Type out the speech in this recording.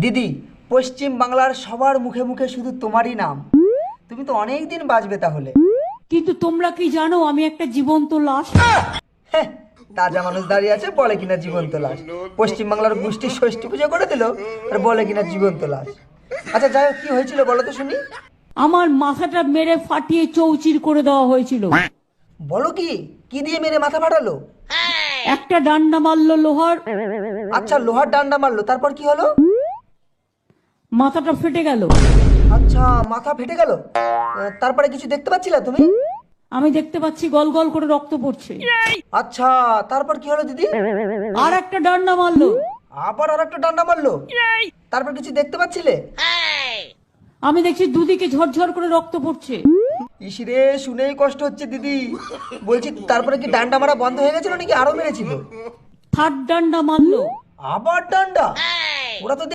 দিদি, পশ্চিম বাংলার সবার মুখে মুখে শুধু তোমারই নাম। তুমি তো অনেক দিন বাঁচবে তাহলে। কিন্তু তোমরা কি জানো আমি একটা জীবন্ত লাশ? হ্যাঁ, তাজা মানুষ দাঁড়িয়ে আছে বলে কিনা জীবন্ত লাশ। পশ্চিম বাংলার গোষ্ঠী ষষ্ঠী পুজো করে দিল আর বলে কিনা জীবন্ত লাশ। আচ্ছা যাই হোক, কি হয়েছিল বলো তো শুনি। আমার মাথাটা মেরে ফাটিয়ে চৌচির করে দেওয়া হয়েছিল। বলো কি, কি দিয়ে মেরে মাথা ফাটালো? একটা ডান্ডা মারলো লোহার, আচ্ছা, লোহার ডান্ডা মারলো, তারপর কি হলো? মাথাটা ফেটে গেল। আচ্ছা, মাথা ফেটে গেল। তারপরে কিছু দেখতে পাচ্ছিলা তুমি? আমি দেখতে পাচ্ছি গল গল করে রক্ত পড়ছে। আচ্ছা, তারপর কি হলো দিদি? আর একটা ডান্ডা মারলো। আবার আর একটা ডান্ডা মারলো। তারপর কিছু দেখতে পাচ্ছিলে? আমি দেখছি দুদিকে ঝরঝর করে রক্ত পড়ছে। ইসিরে, শুনেই কষ্ট হচ্ছে দিদি। বলছি তারপরে কি ডান্ডা মারা বন্ধ হয়ে গেছিল নাকি আরো মেরেছিল? থার্ড ডান্ডা মারলো। আবার ডান্ডা? ওরা তো